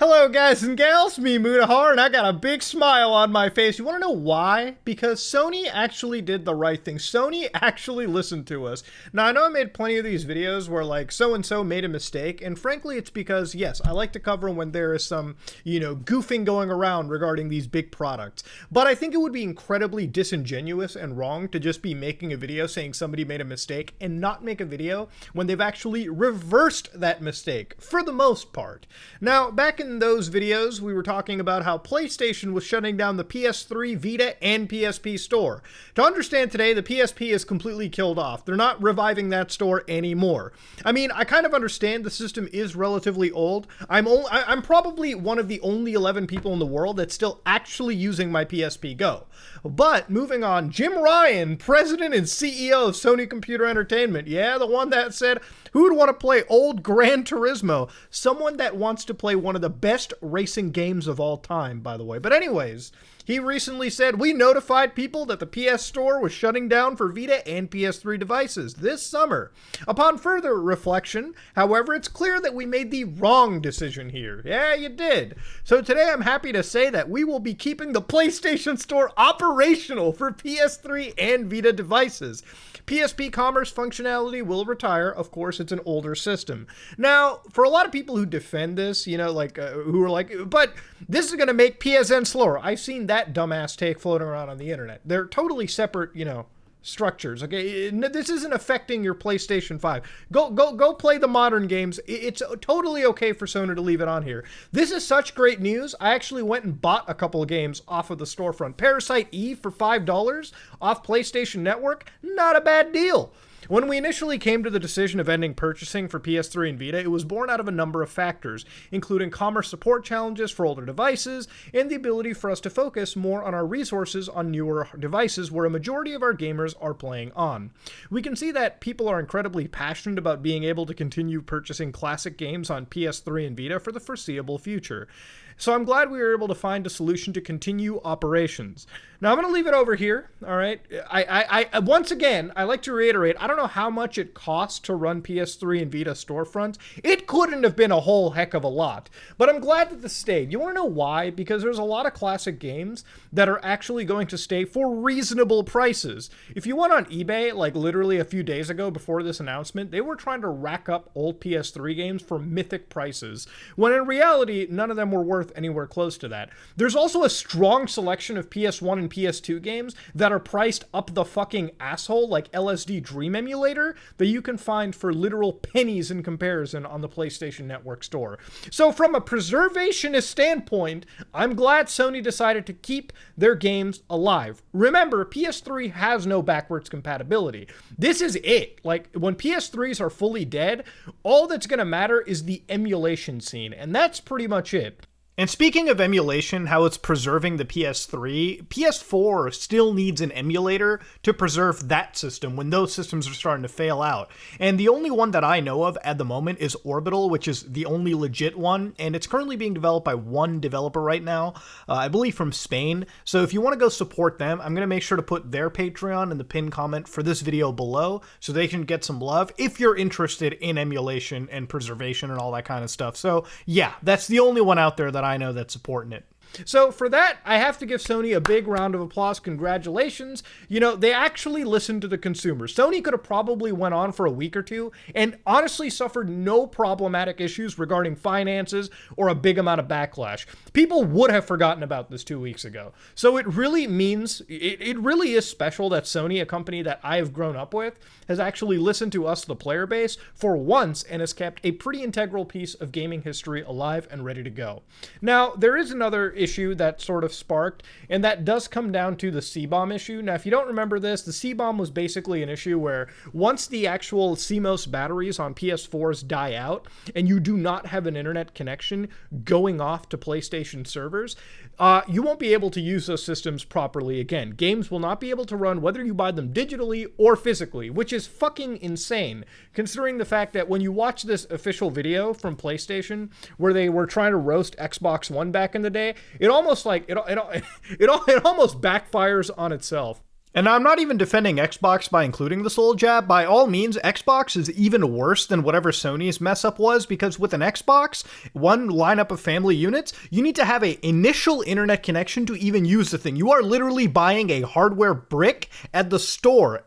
Hello guys and gals, me Mutahar, and I got a big smile on my face. You want to know why? Because Sony actually did the right thing. Sony actually listened to us. Now I know I made plenty of these videos where like so-and-so made a mistake, and frankly it's because, yes, I like to cover when there is some, goofing going around regarding these big products. But I think it would be incredibly disingenuous and wrong to just be making a video saying somebody made a mistake and not make a video when they've actually reversed that mistake, for the most part. Now, back in those videos, we were talking about how PlayStation was shutting down the PS3, Vita, and PSP store. To understand today, the PSP is completely killed off. They're not reviving that store anymore. I mean, I kind of understand the system is relatively old. I'm probably one of the only 11 people in the world that's still actually using my PSP Go. But moving on, Jim Ryan, president and CEO of Sony Computer Entertainment. Yeah, the one that said, who would want to play old Gran Turismo? Someone that wants to play one of the best racing games of all time, by the way. But anyways, he recently said, we notified people that the PS Store was shutting down for Vita and PS3 devices this summer. Upon further reflection, however, it's clear that we made the wrong decision here. Yeah, you did. So today I'm happy to say that we will be keeping the PlayStation Store operational for PS3 and Vita devices. PSP commerce functionality will retire. Of course, it's an older system. Now, for a lot of people who defend this, who are like, but this is going to make PSN slower. I've seen that dumbass take floating around on the internet. They're totally separate, structures. Okay, this isn't affecting your PlayStation 5. Go play the modern games. It's totally okay for Sony to leave it on here. This is such great news. I actually went and bought a couple of games off of the storefront. Parasite Eve for $5 off PlayStation Network. Not a bad deal. When we initially came to the decision of ending purchasing for PS3 and Vita, it was born out of a number of factors, including commerce support challenges for older devices, and the ability for us to focus more on our resources on newer devices where a majority of our gamers are playing on. We can see that people are incredibly passionate about being able to continue purchasing classic games on PS3 and Vita for the foreseeable future. So I'm glad we were able to find a solution to continue operations. Now I'm going to leave it over here, all right? I once again, I like to reiterate, I don't know how much it costs to run PS3 and Vita storefronts. It couldn't have been a whole heck of a lot, but I'm glad that this stayed. You want to know why? Because there's a lot of classic games that are actually going to stay for reasonable prices. If you went on eBay, like literally a few days ago before this announcement, they were trying to rack up old PS3 games for mythic prices, when in reality, none of them were worth anywhere close to that. There's also a strong selection of PS1 and PS2 games that are priced up the fucking asshole, like LSD Dream Emulator, that you can find for literal pennies in comparison on the PlayStation Network store. So from a preservationist standpoint, I'm glad Sony decided to keep their games alive. Remember, PS3 has no backwards compatibility. This is it. Like, when PS3s are fully dead, all that's going to matter is the emulation scene, and that's pretty much it. And speaking of emulation, how it's preserving the PS3, PS4 still needs an emulator to preserve that system when those systems are starting to fail out. And the only one that I know of at the moment is Orbital, which is the only legit one, and it's currently being developed by one developer right now, I believe from Spain. So if you want to go support them, I'm going to make sure to put their Patreon in the pinned comment for this video below so they can get some love if you're interested in emulation and preservation and all that kind of stuff. So yeah, that's the only one out there that I know that's supporting it. So for that, I have to give Sony a big round of applause. Congratulations. They actually listened to the consumers. Sony could have probably went on for a week or two and honestly suffered no problematic issues regarding finances or a big amount of backlash. People would have forgotten about this 2 weeks ago. So it really means, it really is special that Sony, a company that I have grown up with, has actually listened to us, the player base, for once and has kept a pretty integral piece of gaming history alive and ready to go. Now, there is another issue that sort of sparked, and that does come down to the C-bomb issue. Now, if you don't remember this, the C-bomb was basically an issue where once the actual CMOS batteries on PS4s die out and you do not have an internet connection going off to PlayStation servers, you won't be able to use those systems properly again. Games will not be able to run whether you buy them digitally or physically, which is fucking insane, considering the fact that when you watch this official video from PlayStation where they were trying to roast Xbox One back in the day, it almost backfires on itself. And I'm not even defending Xbox by including the soul jab. By all means, Xbox is even worse than whatever Sony's mess up was, because with an Xbox, one lineup of family units, you need to have an initial internet connection to even use the thing. You are literally buying a hardware brick at the store,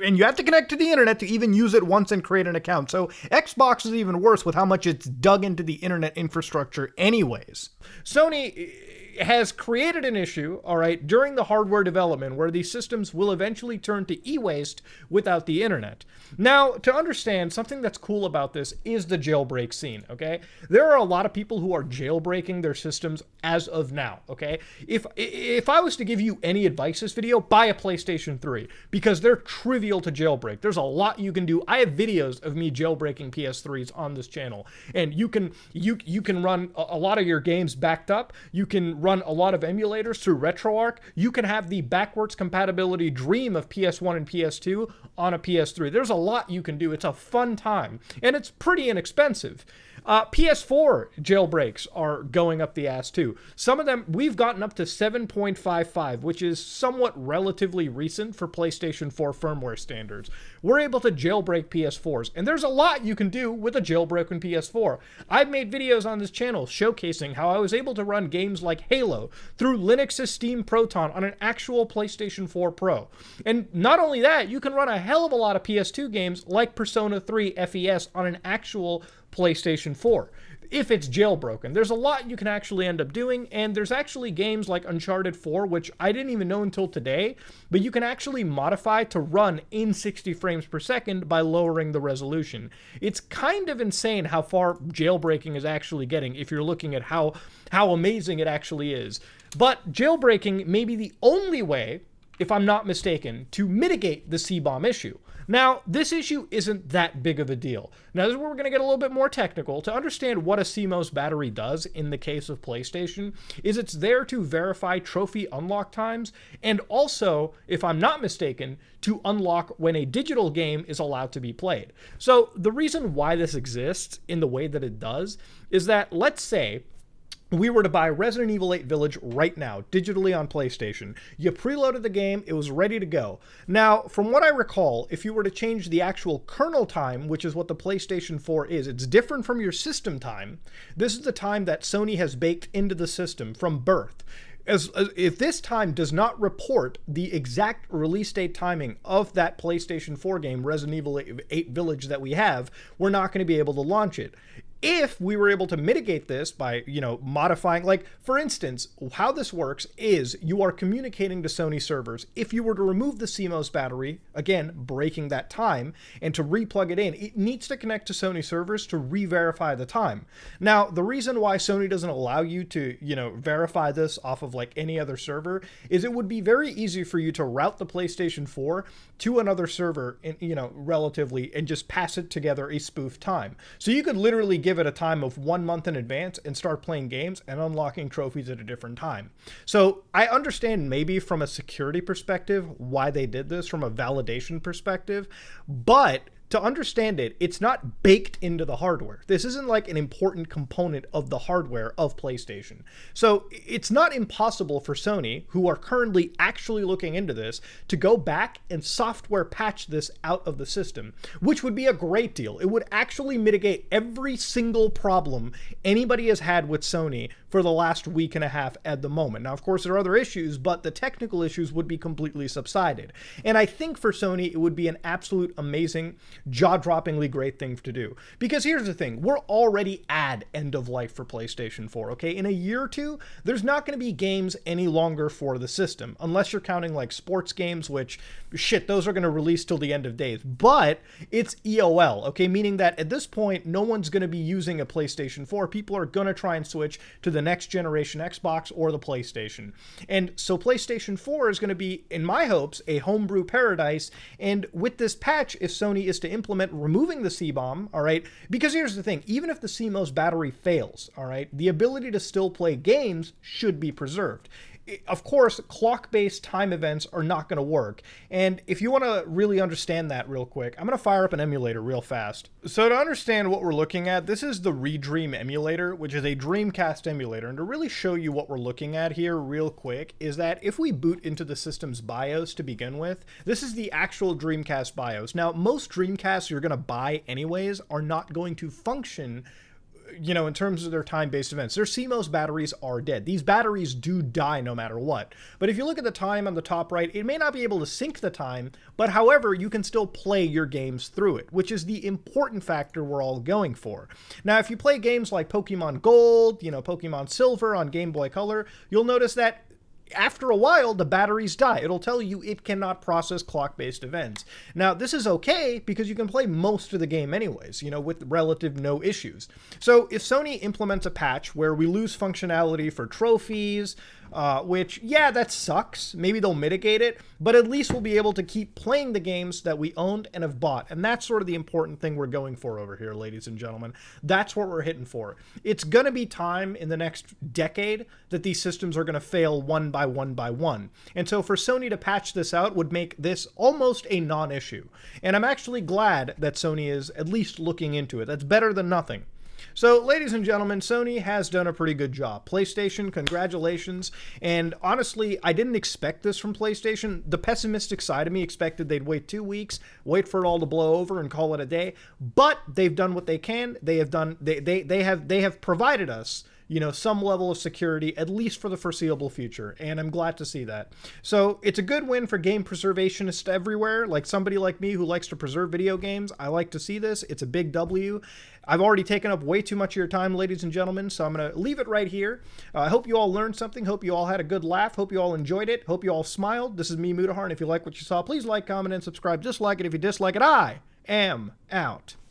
and you have to connect to the internet to even use it once and create an account. So Xbox is even worse with how much it's dug into the internet infrastructure anyways. Sony has created an issue, all right, during the hardware development where these systems will eventually turn to e-waste without the internet. Now, to understand, something that's cool about this is the jailbreak scene, okay? There are a lot of people who are jailbreaking their systems as of now, okay? If I was to give you any advice this video, buy a PlayStation 3, because they're trivial to jailbreak. There's a lot you can do. I have videos of me jailbreaking PS3s on this channel, and you can run a lot of your games backed up. You can run a lot of emulators through RetroArch. You can have the backwards compatibility dream of PS1 and PS2 on a PS3. There's a lot you can do. It's a fun time, and it's pretty inexpensive. PS4 jailbreaks are going up the ass too. Some of them, we've gotten up to 7.55, which is somewhat relatively recent for PlayStation 4 firmware standards. We're able to jailbreak PS4s, and there's a lot you can do with a jailbroken PS4. I've made videos on this channel showcasing how I was able to run games like Halo through Linux's Steam Proton on an actual PlayStation 4 Pro. And not only that, you can run a hell of a lot of PS2 games like Persona 3 FES on an actual PlayStation 4, if it's jailbroken. There's a lot you can actually end up doing, and there's actually games like Uncharted 4, which I didn't even know until today, but you can actually modify to run in 60 frames per second by lowering the resolution. It's kind of insane how far jailbreaking is actually getting if you're looking at how amazing it actually is. But jailbreaking may be the only way, if I'm not mistaken, to mitigate the CBOM issue. Now, this issue isn't that big of a deal. Now, this is where we're going to get a little bit more technical. To understand what a CMOS battery does in the case of PlayStation, is it's there to verify trophy unlock times, and also, if I'm not mistaken, to unlock when a digital game is allowed to be played. So, the reason why this exists in the way that it does is that, let's say, we were to buy Resident Evil 8 Village right now, digitally on PlayStation. You preloaded the game, it was ready to go. Now, from what I recall, if you were to change the actual kernel time, which is what the PlayStation 4 is, it's different from your system time. This is the time that Sony has baked into the system from birth. If this time does not report the exact release date timing of that PlayStation 4 game, Resident Evil 8 Village, that we have, we're not going to be able to launch it. If we were able to mitigate this by, modifying, like, for instance, how this works is you are communicating to Sony servers. If you were to remove the CMOS battery, again, breaking that time, and to replug it in, it needs to connect to Sony servers to re-verify the time. Now, the reason why Sony doesn't allow you to, verify this off of, like, any other server is it would be very easy for you to route the PlayStation 4 to another server, relatively, and just pass it together a spoof time. So you could literally give it a time of 1 month in advance and start playing games and unlocking trophies at a different time. So I understand maybe from a security perspective why they did this, from a validation perspective, but to understand it, it's not baked into the hardware. This isn't like an important component of the hardware of PlayStation. So it's not impossible for Sony, who are currently actually looking into this, to go back and software patch this out of the system, which would be a great deal. It would actually mitigate every single problem anybody has had with Sony for the last week and a half at the moment. Now, of course, there are other issues, but the technical issues would be completely subsided. And I think for Sony, it would be an absolute amazing, jaw-droppingly great thing to do. Because here's the thing, we're already at end of life for PlayStation 4, okay? In a year or two, there's not going to be games any longer for the system, unless you're counting like sports games, which, shit, those are going to release till the end of days. But it's EOL, okay? Meaning that at this point, no one's going to be using a PlayStation 4. People are going to try and switch to the next generation Xbox or the PlayStation. And so PlayStation 4 is going to be, in my hopes, a homebrew paradise. And with this patch, if Sony is to implement removing the CBOM, all right, because here's the thing, even if the CMOS battery fails, all right, the ability to still play games should be preserved. of course, clock-based time events are not going to work. And if you want to really understand that real quick, I'm going to fire up an emulator real fast. So to understand what we're looking at, this is the Redream emulator, which is a Dreamcast emulator. And to really show you what we're looking at here real quick is that if we boot into the system's BIOS to begin with, this is the actual Dreamcast BIOS. Now, most Dreamcasts you're going to buy anyways are not going to function, you know, in terms of their time-based events. Their CMOS batteries are dead. These batteries do die no matter what. But if you look at the time on the top right, it may not be able to sync the time, but however, you can still play your games through it, which is the important factor we're all going for. Now, if you play games like Pokemon Gold, you know, Pokemon Silver on Game Boy Color, you'll notice that after a while, the batteries die. It'll tell you it cannot process clock-based events. Now, this is okay because you can play most of the game anyways, you know, with relative no issues. So if Sony implements a patch where we lose functionality for trophies, which, yeah, that sucks. Maybe they'll mitigate it, but at least we'll be able to keep playing the games that we owned and have bought. And that's sort of the important thing we're going for over here, ladies and gentlemen. That's what we're hitting for. It's going to be time in the next decade that these systems are going to fail one by one by one. And so for Sony to patch this out would make this almost a non-issue. And I'm actually glad that Sony is at least looking into it. That's better than nothing. So, ladies and gentlemen, Sony has done a pretty good job. PlayStation, congratulations. And honestly, I didn't expect this from PlayStation. The pessimistic side of me expected they'd wait 2 weeks, wait for it all to blow over and call it a day. But they've done what they can. They have provided us, you know, some level of security, at least for the foreseeable future, and I'm glad to see that. So it's a good win for game preservationists everywhere, like somebody like me who likes to preserve video games. I like to see this. It's a big W. I've already taken up way too much of your time, ladies and gentlemen, so I'm going to leave it right here. I hope you all learned something. Hope you all had a good laugh. Hope you all enjoyed it. Hope you all smiled. This is me, Mutahar, and if you like what you saw, please like, comment, and subscribe. Dislike it if you dislike it. I am out.